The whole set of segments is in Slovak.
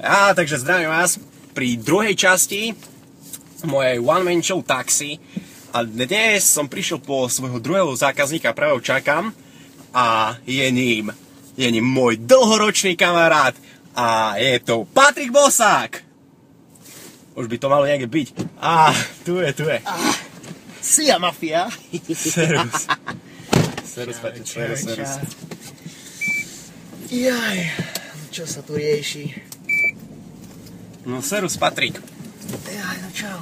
Takže zdravím vás pri druhej časti mojej One Man Show Taxi. A dnes som prišiel po svojho druhého zákazníka, práve ho čakám. A je ním môj dlhoročný kamarát. A je to Patrik Bosák. Už by to malo niekde byť. Tu je. Sia, mafia. Serus, Patrik, serus. Jaj, čo sa tu rieši? No serus, Patrik. Jaj, no čau.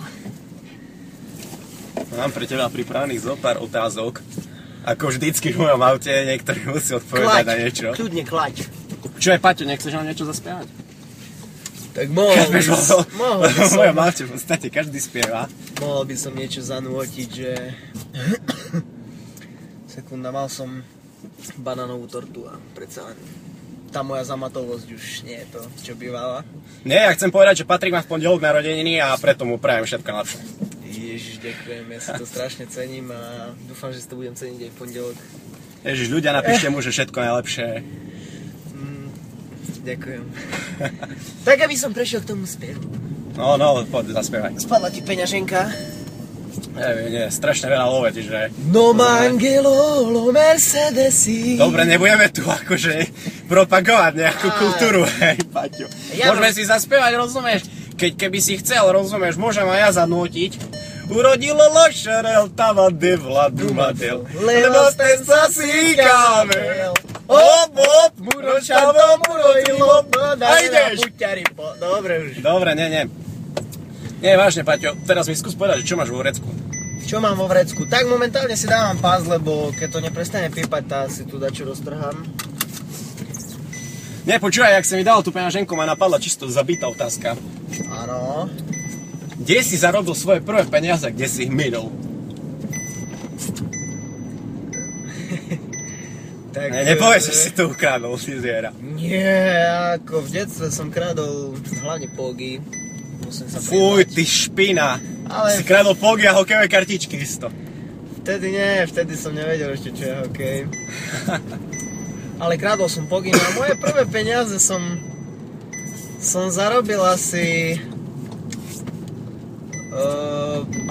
Mám pre teba pripravených zo pár otázok. Ako vždycky v mojom aute, niektorý musí odpovedať na niečo. Kľudne klaď. Čo je, Paťo, nechceš nám niečo zaspievať? Tak mohol by som. V mojom aute v podstate každý spieva. Mohol by som niečo zanútiť, že... Sekunda, mal som banánovú tortu a predsa len tá moja zamatovosť už nie je to, čo bývala. Nie, ja chcem povedať, že Patrik má v pondelok narodeniny a preto mu prajem všetko najlepšie. Ježiš, ďakujem, ja si to strašne cením a dúfam, že si to budem ceniť aj v pondelok. Ježiš, ľudia, napíšte mu, že všetko najlepšie. Ďakujem. Tak, aby som prešiel k tomu spievu. No, poď, zaspievaj. Spadla ti peňaženka? Nie, strašne veľa love, čiže... No mangelo, lo Mercedesi. Dobre, nebudeme tu akože propagovať nejakú kultúru, hej, Paťo. Môžeme si zaspievať, rozumieš? Keby si chcel, rozumieš, môžem aj ja zanútiť. Urodilo lošerel, tava devla dumadel, lebo ten sa síkáme. Hop, muročavo, murodilo, a ideš. Dobre už. Dobre, nie. Nie, vážne, Paťo, teraz mi skús povedať, čo máš vo vrecku. Čo mám vo vrecku? Tak momentálne si dávam pás, lebo keď to neprestane pípať, tá si tu dačo roztrhám. Nie, počúvaj, jak si mi dal tú peňaženku, ma napadla čisto zabitá otázka. Áno. Kde si zarobil svoje prvé peniaze, kde si ich minul? Tak, Nepovieš, že si to ukradol, ty zviera. Nie, ako v detstve som kradol hlavne pogy. Fuj, ty špina. Ale... Si kradol pogy a hokejové kartičky isto. Vtedy nie, vtedy som nevedel ešte, čo je hokej. Ale kradol som pogy, no a moje prvé peniaze som zarobil asi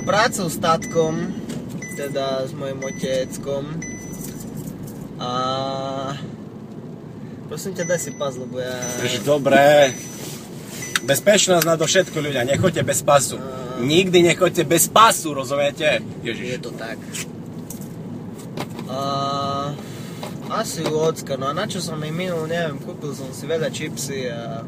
prácou s tátkom, teda s mojim oteckom. A prosím ťa, daj si pás, lebo ja... Dobre. Bezpečnosť na to všetko, ľudia, nechoďte bez pasu. Nikdy nechoďte bez pasu, rozumiete? Ježiš. Je to tak. Asi u ocka, no a na čo som mi minul, neviem, kúpil som si veľa čipsy a...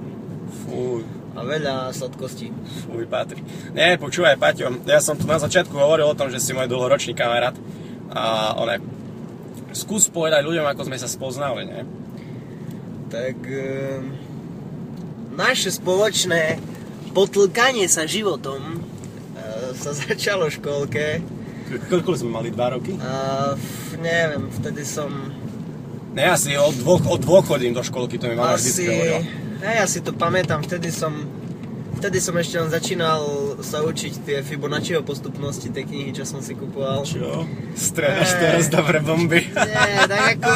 Fuj. A veľa sladkostí. Fuj, Patrik. Nie, počúvaj, Paťo, ja som tu na začiatku hovoril o tom, že si môj dlhoročný kamarát. A skús povedať ľuďom, ako sme sa spoznali, ne? Tak... Naše spoločné potlkanie sa životom sa začalo v škôlke. Koľko sme mali, 2 roky? Neviem, vtedy som... Ne, asi od dvoch chodím do škôlky, to mi mama vždycky hovorila. Ja si to pamätám, vtedy som ešte len začínal sa učiť tie Fibonacciho postupnosti, tie knihy, čo som si kupoval. Čo? Strieľaš teraz dobre bomby? Nie, tak ako...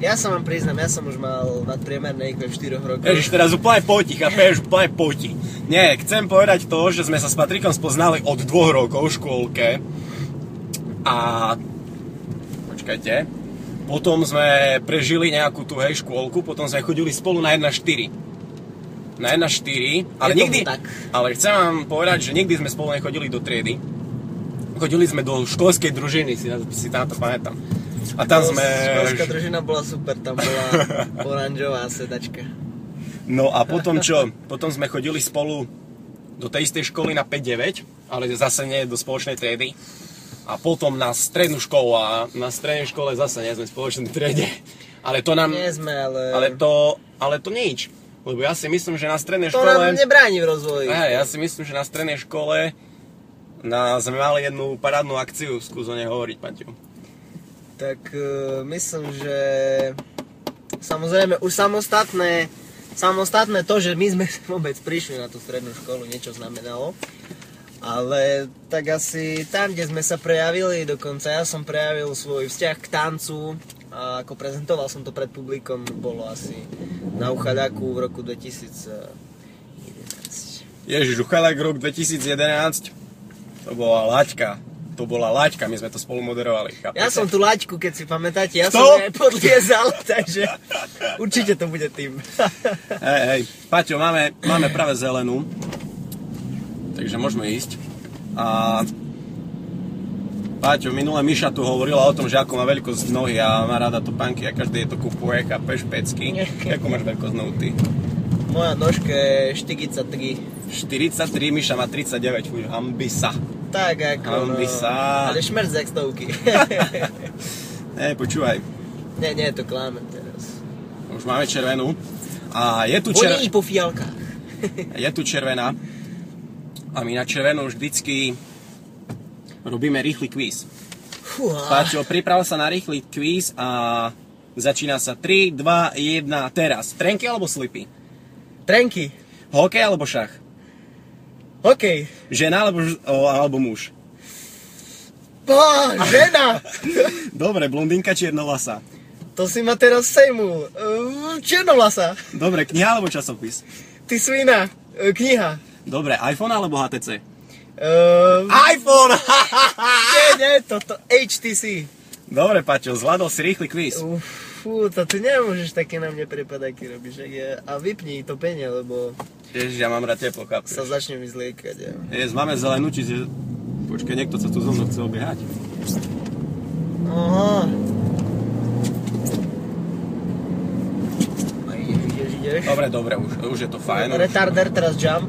Ja som vám priznám, ja som už mal nadpriemerné IQ v 4 rokoch. Ježiš, teraz úplne poti, chápeš? Úplne poti. Nie, chcem povedať to, že sme sa s Patrikom spoznali od 2 rokov v škôlke. A... Počkajte. Potom sme prežili nejakú tú škôlku, potom sme chodili spolu na 1-4. Na 1-4, ale nikdy... Tak. Ale chcem vám povedať, že nikdy sme spolu nechodili do triedy. Chodili sme do školskej družiny, si tam to pamätám. A tam sme... Školská družina bola super, tam bola oranžová sedačka. No a potom čo? Potom sme chodili spolu do tej istej školy na 5-9, ale zase nie do spoločnej triedy. A potom na strednú školu a na strednej škole zase nie sme v spoločnej triede. Ale to nám... Nie sme, ale... Ale to nič. Lebo ja si myslím, že na strednej škole... To nám nebráni v rozvoji. Ja si myslím, že na strednej škole sme mali jednu parádnu akciu, skús o nej hovoriť, Paťo. Tak myslím, že samozrejme už samostatné to, že my sme vôbec prišli na tú strednú školu, niečo znamenalo. Ale tak asi tam, kde sme sa prejavili, dokonca ja som prejavil svoj vzťah k tancu a a ako prezentoval som to pred publikom, bolo asi na Uchaľaku v roku 2011. Ježiš, Uchaľak rok 2011, to bola laťka, my sme to spolu moderovali, chápete? Ja som tú laťku, keď si pamätáte, Kto? som jej podliezal, takže určite to bude tým. Hej, Paťo, máme práve zelenú, takže môžeme ísť. A Paťo, minule Miša tu hovorila o tom, že ako má veľkosť nohy a má rada topánky a každý je to kupuje, chápeš, pecky. Ako máš veľkosť nohu ty? Moja nožka je 43. 43, Miša má 39, fuj, hambi sa. Tak ako, Hambi sa. ale šmerc jak stovky. Počúvaj. Nie, to kláme teraz. Už máme červenú. A je tu Voní po fialkách. Je tu červená. A my na červenú vždycky robíme rýchly kvíz. Paťo, priprav sa na rýchly kvíz a začína sa 3, 2, 1, teraz. Trenky alebo slipy? Trenky. Hokej alebo šach? Hokej. Žena alebo muž? Žena. Dobre, blondínka, čiernovlasá? To si ma teraz sejmul. Černovlasa. Dobre, kniha alebo časopis? Ty svina. Kniha. Dobre, iPhone alebo HTC? iPhone. Nie, toto HTC. Dobre, Paťo, zvládol si rýchly kvíz. Fú, to ty nemôžeš také na mne prepadáky robiť. A vypni topenie, lebo Ježiš, ja mám rád teplo, chápeš? sa začne mi zliekať. Ja. Máme zelenú, čiže... Počkaj, niekto sa tu so mnou chce obiehať. Aha. Ideš. Dobre, už je to fajn. Retarder, teraz jump.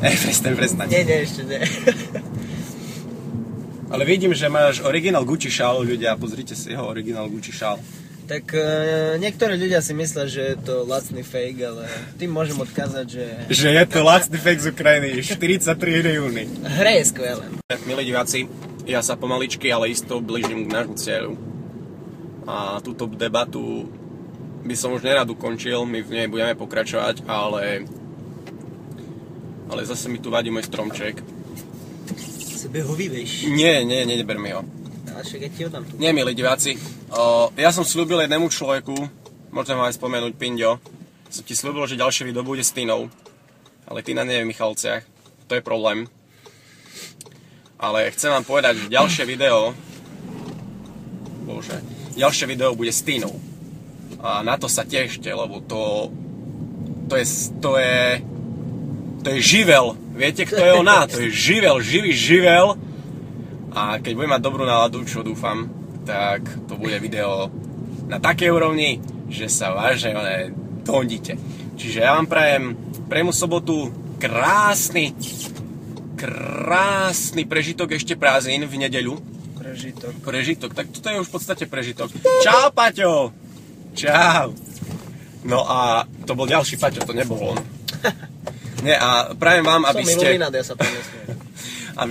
Prestaň. Nie, ešte nie. Ale vidím, že máš originál Gucci šál, ľudia, pozrite si jeho originál Gucci šál. Tak niektorí ľudia si myslia, že je to lacný fake, ale tým môžem odkázať, že... Že je to lacný fake z Ukrajiny, 43 júni. Hra je skvelé. Milí diváci, ja sa pomaličky, ale isto blížim k nášmu cieľu. A túto debatu by som už nerad ukončil, my v nej budeme pokračovať, ale zase mi tu vadí môj stromček. Sebe ho vyveš. Nie, neber mi ho. Ale však ja ti ho dám tu. Nie, milí diváci, ja som sľúbil jednému človeku, môžem ho aj spomenúť, Pinďo, som ti sľúbil, že ďalšie video bude s Tinou, ale Tina nie je v Michalciach, to je problém. Ale chcem vám povedať, že ďalšie video bude s Tinou. A na to sa tešte, lebo to je živel. Viete, kto je ona? To je živel, živý živel. A keď budem mať dobrú náladu, čo dúfam, tak to bude video na takej úrovni, že sa vážne dondíte. Čiže ja vám prajem prejmu sobotu krásny prežitok ešte prázdnin v nedeľu. Prežitok, tak toto je už v podstate prežitok. Čau, Paťo! Čau! No a to bol ďalší Paťo, to nebol on. Nie, a prajem vám, aby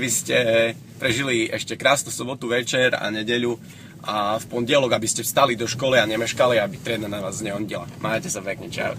ste prežili ešte krásnu sobotu večer a nedeľu a v pondelok, aby ste vstali do školy a nemeškali, aby trieda na vás neondela. Majte sa pekne, čau.